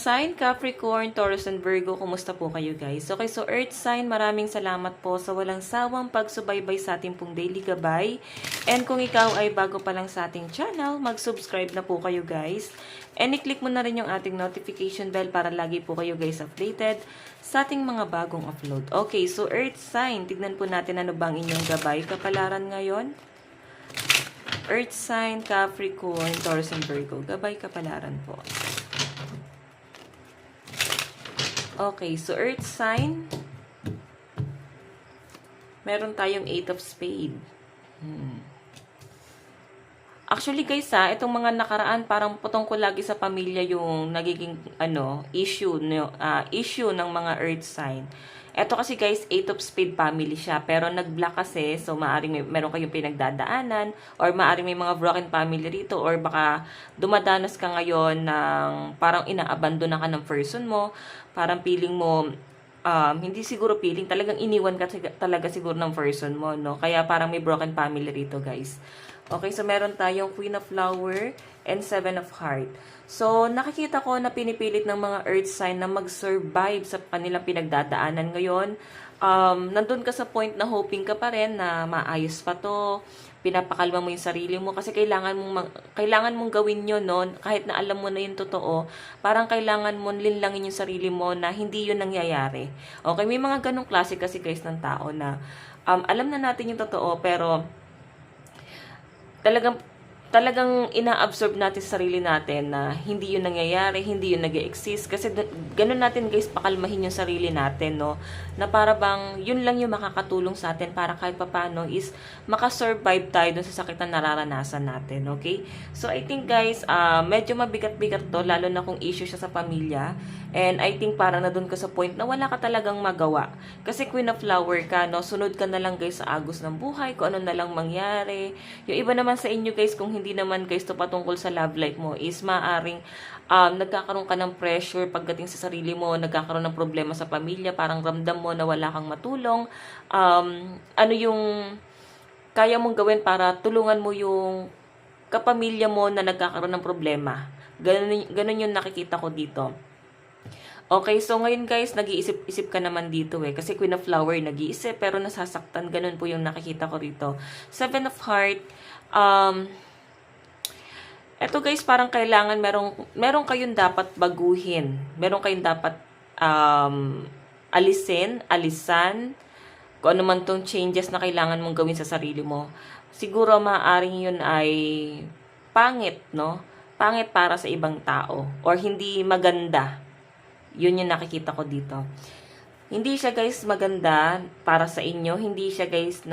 sign, Capricorn, Taurus, and Virgo, kumusta po kayo guys? Okay, so Earth sign, maraming salamat po sa walang sawang pagsubaybay sa ating pong daily gabay. And kung ikaw ay bago pa lang sa ating channel, mag-subscribe na po kayo guys. And i-click mo na rin yung ating notification bell para lagi po kayo guys updated sa ating mga bagong upload. Okay, so Earth sign, tignan po natin ano bang inyong gabay kapalaran ngayon. Earth sign, Capricorn, Taurus, and Virgo, gabay kapalaran po. Okay, so Earth sign, meron tayong 8 of Spades. Actually guys itong mga nakaraan parang putong ko lagi sa pamilya yung nagiging issue ng mga Earth sign. Ito kasi guys, 8 of Spades family siya, pero nag-block kasi, so maaring meron kayong pinagdadaanan, or maaring may mga broken family rito, or baka dumadanas ka ngayon ng parang inaabandona ka ng person mo, parang feeling mo, hindi siguro feeling, talagang iniwan ka talaga siguro ng person mo, no? Kaya parang may broken family rito guys. Okay, so meron tayong Queen of Flower and Seven of Heart. So, nakikita ko na pinipilit ng mga Earth sign na mag-survive sa kanilang pinagdadaanan ngayon. Nandun ka sa point na hoping ka pa rin na maayos pa to. Pinapakalma mo yung sarili mo kasi kailangan mong gawin yun, no? Kahit na alam mo na yung totoo, parang kailangan mo linlangin yung sarili mo na hindi yun nangyayari. Okay, may mga ganong klase kasi guys ng tao na alam na natin yung totoo pero talagang ina-absorb natin sa sarili natin na hindi yun nangyayari, hindi yun nag-exist. Kasi ganun natin guys, pakalmahin yung sarili natin, no? Na para bang yun lang yung makakatulong sa atin para kahit papano is makasurvive tayo dun sa sakit na nararanasan natin, okay? So I think guys, medyo mabigat-bigat to, lalo na kung issue siya sa pamilya. And I think parang na dun ka sa point na wala ka talagang magawa. Kasi Queen of Flower ka, no? Sunod ka na lang guys sa agos ng buhay, kung ano na lang mangyari. Yung iba naman sa inyo guys, kung hindi naman guys to patungkol sa love life mo, is maaring nagkakaroon ka ng pressure pagdating sa sarili mo, nagkakaroon ng problema sa pamilya, parang ramdam mo na wala kang matulong. Ano yung kaya mong gawin para tulungan mo yung kapamilya mo na nagkakaroon ng problema. Ganun yung nakikita ko dito. Okay, so ngayon guys, nag-iisip-isip ka naman dito kasi Queen of Flower, nag-iisip pero nasasaktan, ganun po yung nakikita ko rito. Seven of Heart, eto guys, parang kailangan meron kayong dapat baguhin. Meron kayong dapat alisan, kung ano man tong changes na kailangan mong gawin sa sarili mo. Siguro maaaring yun ay pangit, no? Pangit para sa ibang tao or hindi maganda. Yun yung nakikita ko dito. Hindi siya guys maganda para sa inyo. Hindi siya guys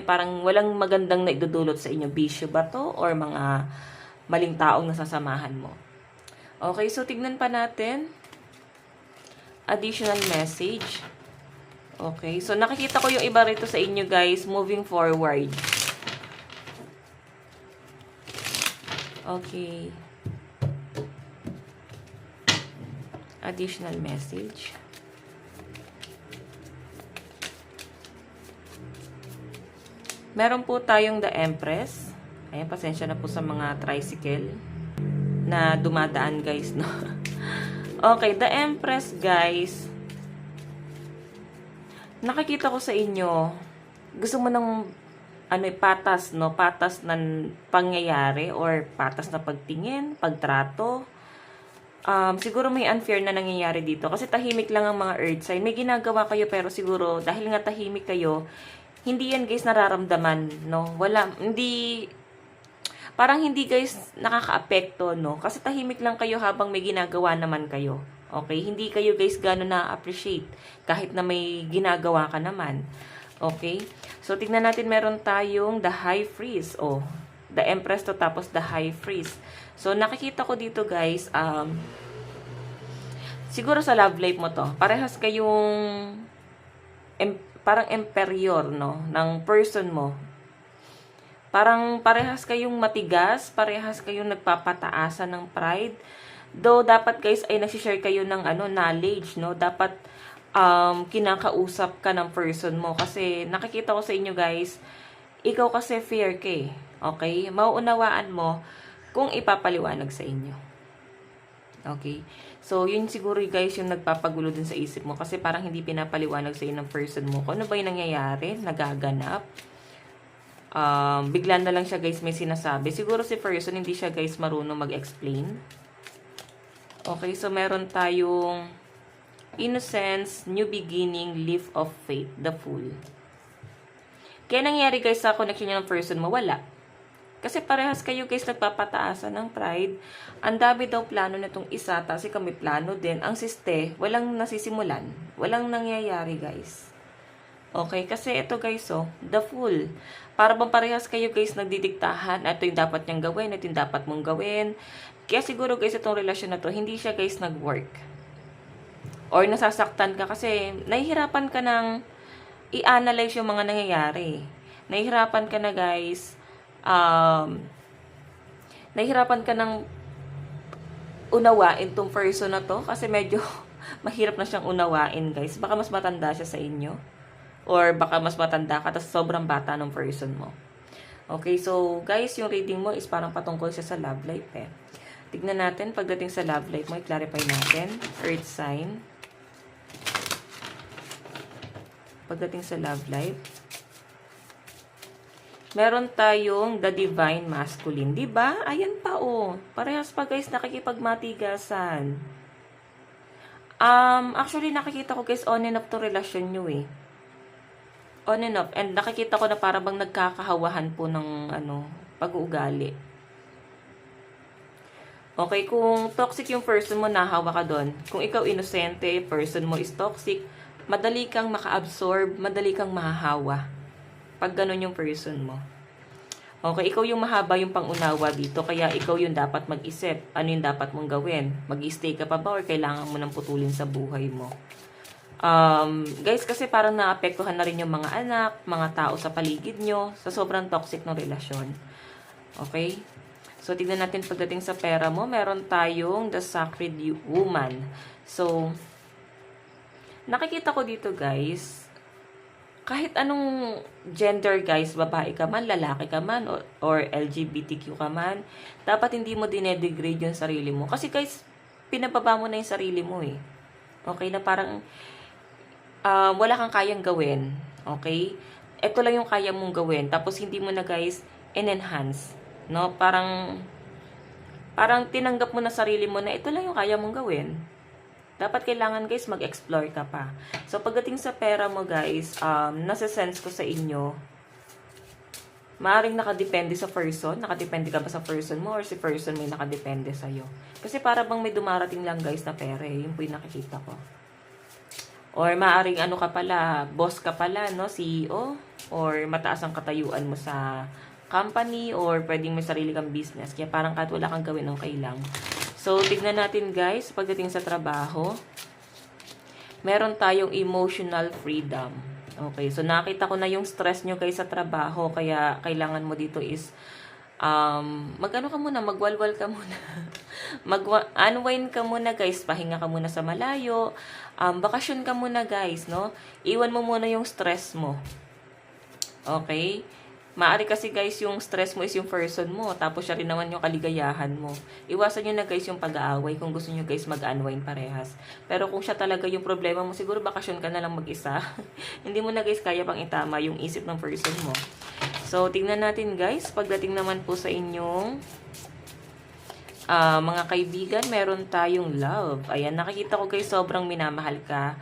parang walang magandang naidudulot sa inyo. Bisyo ba to? Or mga maling taong nasasamahan mo. Okay, so tignan pa natin. Additional message. Okay, so nakikita ko yung iba rito sa inyo guys moving forward. Okay. Additional message. Meron po tayong The Empress. Ayan, pasensya na po sa mga tricycle na dumadaan guys, no? Okay, The Empress guys. Nakikita ko sa inyo, gusto mo ng patas, no? Patas na pangyayari or patas na pagtingin, pagtrato. Siguro may unfair na nangyayari dito kasi tahimik lang ang mga Earth sign. May ginagawa kayo pero siguro dahil nga tahimik kayo, hindi yan guys nararamdaman, no? Parang hindi guys nakaka-apekto, no? Kasi tahimik lang kayo habang may ginagawa naman kayo. Okay? Hindi kayo guys gano'n na-appreciate kahit na may ginagawa ka naman. Okay? So tignan natin, meron tayong the High Priest. The Empress to tapos the High Priest. So, nakikita ko dito guys, siguro sa love life mo to, parehas kayong, parang emperor, no, ng person mo. Parang parehas kayong matigas, parehas kayong nagpapataasan ng pride. Though, dapat guys, ay nagsishare kayo ng knowledge, no, dapat kinakausap ka ng person mo. Kasi, nakikita ko sa inyo guys, ikaw kasi fair ka Okay? Mauunawaan mo kung ipapaliwanag sa inyo. Okay? So, yun siguro guys yung nagpapagulo din sa isip mo kasi parang hindi pinapaliwanag sa ng person mo kung ano ba yung nangyayari, nagaganap. Bigla na lang siya guys may sinasabi. Siguro si person hindi siya guys marunong mag-explain. Okay, so meron tayong innocence, new beginning, leap of faith, the fool. Kaya nangyari guys sa connection niya ng person mo, wala. Kasi parehas kayo guys nagpapataasan ng pride. Ang dami daw plano nitong isa, tapos kami plano din. Ang siste, walang nasisimulan. Walang nangyayari guys. Okay, kasi ito guys the fool. Para bang parehas kayo guys nagdidiktahan, ito yung dapat niyang gawin, ito yung dapat mong gawin. Kaya siguro guys itong relasyon na to, hindi siya guys nag-work. Or nasasaktan ka kasi nahihirapan ka ng i-analyze yung mga nangyayari. Nahihirapan ka na guys, nahihirapan ka ng unawain tong person na to kasi medyo mahirap na siyang unawain guys. Baka mas matanda siya sa inyo. Or baka mas matanda ka tapos sobrang bata ng person mo. Okay, so guys, yung reading mo is parang patungkol siya sa love life eh. Tignan natin pagdating sa love life mo, i-clarify natin. Earth sign. Pagdating sa love life. Meron tayong the divine masculine. Diba? Ayan pa Parehas pa guys nakikipagmatigasan. Actually nakikita ko guys on and off to relasyon nyo eh. On and off. And nakikita ko na para bang nagkakahawahan po ng pag-uugali. Okay, kung toxic yung person mo, nahawa ka doon. Kung ikaw inosente, person mo is toxic, madali kang maka-absorb, madali kang mahahawa. Pag ganun yung person mo. Okay, ikaw yung mahaba yung pangunawa dito, kaya ikaw yung dapat mag-isip. Ano yung dapat mong gawin? Mag-stay ka pa ba or kailangan mo nang putulin sa buhay mo? Guys, kasi parang naapektuhan na rin yung mga anak, mga tao sa paligid nyo, sa sobrang toxic ng relasyon. Okay? So, tignan natin pagdating sa pera mo, meron tayong the sacred woman. So, nakikita ko dito guys, kahit anong gender guys, babae ka man, lalaki ka man, or LGBTQ ka man, dapat hindi mo dinedegrade yung sarili mo. Kasi guys, pinababa mo na yung sarili mo eh. Okay, na parang wala kang kayang gawin. Okay? Ito lang yung kaya mong gawin. Tapos hindi mo na guys enhance. No? Parang tinanggap mo na sarili mo na ito lang yung kaya mong gawin. Dapat kailangan guys mag-explore ka pa. So pagdating sa pera mo guys, nasa-sense ko sa inyo, maaring nakadepende sa person. Nakadepende ka ba sa person mo or si person may nakadepende sa'yo? Kasi para bang may dumarating lang guys na pera eh. Yun po yung nakikita ko. Or maaring ka pala, boss ka pala, no? CEO. Or mataas ang katayuan mo sa company. Or pwedeng may sarili kang business. Kaya parang kahit wala kang gawin, okay lang. So, tignan natin guys, pagdating sa trabaho, meron tayong emotional freedom. Okay, so nakita ko na yung stress nyo guys sa trabaho, kaya kailangan mo dito is, mag-ano ka muna, magwalwal ka muna. Unwind ka muna guys, pahinga ka muna sa malayo, bakasyon ka muna guys, no? Iwan mo muna yung stress mo. Okay? Maari kasi guys, yung stress mo is yung person mo, tapos siya rin naman yung kaligayahan mo. Iwasan nyo na guys yung pag-aaway kung gusto nyo guys mag-unwind parehas. Pero kung siya talaga yung problema mo, siguro bakasyon ka na lang mag-isa. Hindi mo na guys kaya pang itama yung isip ng person mo. So, tingnan natin guys, pagdating naman po sa inyong mga kaibigan, meron tayong love. Ayan, nakikita ko guys, sobrang minamahal ka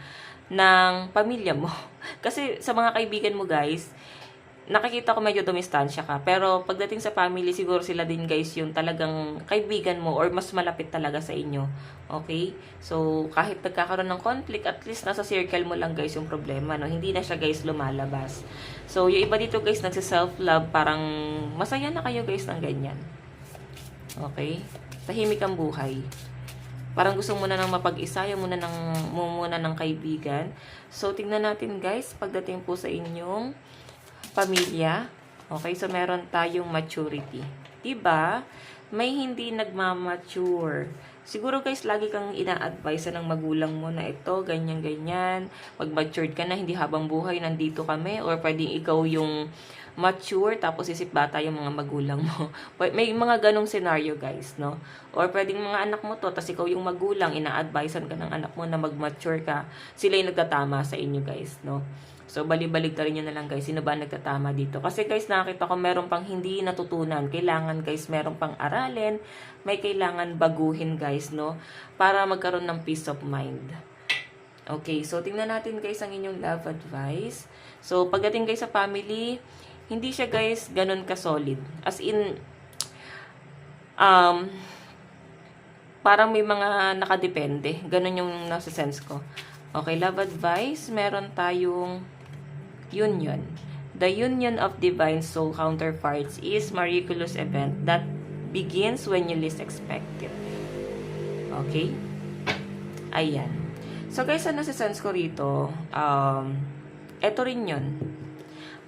ng pamilya mo. Kasi sa mga kaibigan mo guys, nakikita ko medyo dumistansya ka. Pero pagdating sa family, siguro sila din guys yung talagang kaibigan mo or mas malapit talaga sa inyo. Okay? So, kahit nagkakaroon ng conflict, at least nasa circle mo lang guys yung problema. No? Hindi na siya guys lumalabas. So, yung iba dito guys, nagsiself-love, parang masaya na kayo guys ng ganyan. Okay? Tahimik ang buhay. Parang gusto mo na ng mapag-isa, mo muna ng kaibigan. So, tingnan natin guys, pagdating po sa inyong pamilya. Okay, so meron tayong maturity. Diba? May hindi nagmamature. Siguro guys, lagi kang ina-advise ng magulang mo na ito, ganyan-ganyan. Pag matured ka na, hindi habang buhay, nandito kami. Or pwedeng ikaw yung mature, tapos isip bata yung mga magulang mo. May mga ganong scenario guys, no? Or pwedeng mga anak mo to, tapos ikaw yung magulang, ina-advisean ka ng anak mo na mag-mature ka. Sila yung nagtatama sa inyo guys, no? So, bali-balik ka rin nyo na lang guys, sino ba nagtatama dito? Kasi guys, nakita ko meron pang hindi natutunan. Kailangan guys, meron pang aralin, may kailangan baguhin guys, no? Para magkaroon ng peace of mind. Okay, so tingnan natin guys ang inyong love advice. So, pagdating guys sa family, hindi siya guys ganun ka-solid. As in, parang may mga nakadepende. Ganun yung nasa sense ko. Okay, love advice, meron tayong union. The union of divine soul counterparts is miraculous event that begins when you least expect it. Okay? Ayan. So guys, ano sa sense ko rito, eto rin yun.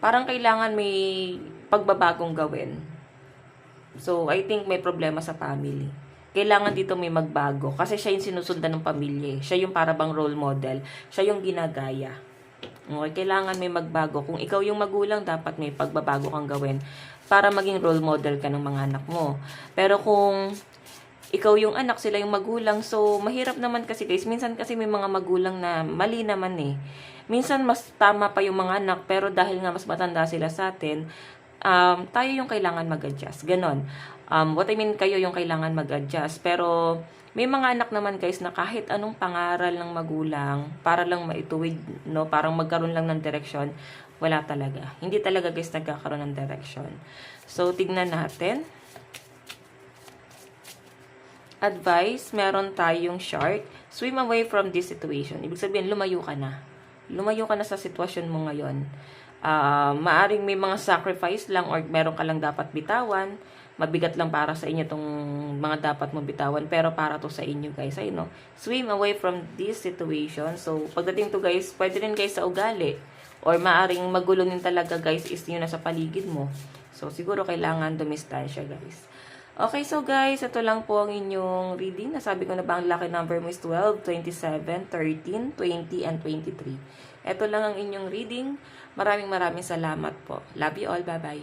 Parang kailangan may pagbabagong gawin. So, I think may problema sa family. Kailangan dito may magbago. Kasi siya yung sinusundan ng pamilya. Siya yung parabang role model. Siya yung ginagaya. Okay, kailangan may magbago. Kung ikaw yung magulang, dapat may pagbabago kang gawin para maging role model ka ng mga anak mo. Pero kung ikaw yung anak, sila yung magulang, so mahirap naman kasi guys. Minsan kasi may mga magulang na mali naman eh. Minsan mas tama pa yung mga anak, pero dahil nga mas matanda sila sa atin, tayo yung kailangan mag-adjust. Ganon. What I mean, kayo yung kailangan mag-adjust. Pero may mga anak naman guys na kahit anong pangaral ng magulang para lang maituwid, no, parang magkaroon lang ng direction, wala talaga. Hindi talaga guys nagkakaroon ng direction. So, tignan natin. Advice, meron tayong shark. Swim away from this situation. Ibig sabihin, lumayo ka na. Lumayo ka na sa sitwasyon mo ngayon. Maaring may mga sacrifice lang or meron ka lang dapat bitawan. Mabigat lang para sa inyo itong mga dapat mo bitawan, pero para to sa inyo guys. Ay, no? Swim away from this situation. So, pagdating to guys, pwede rin guys sa ugali. Or maaring magulo din talaga guys is yun na sa paligid mo. So, siguro kailangan dumistansya guys. Okay, so guys, ito lang po ang inyong reading. Nasabi ko na ba ang lucky number mo is 12, 27, 13, 20, and 23. Ito lang ang inyong reading. Maraming salamat po. Love you all. Bye-bye.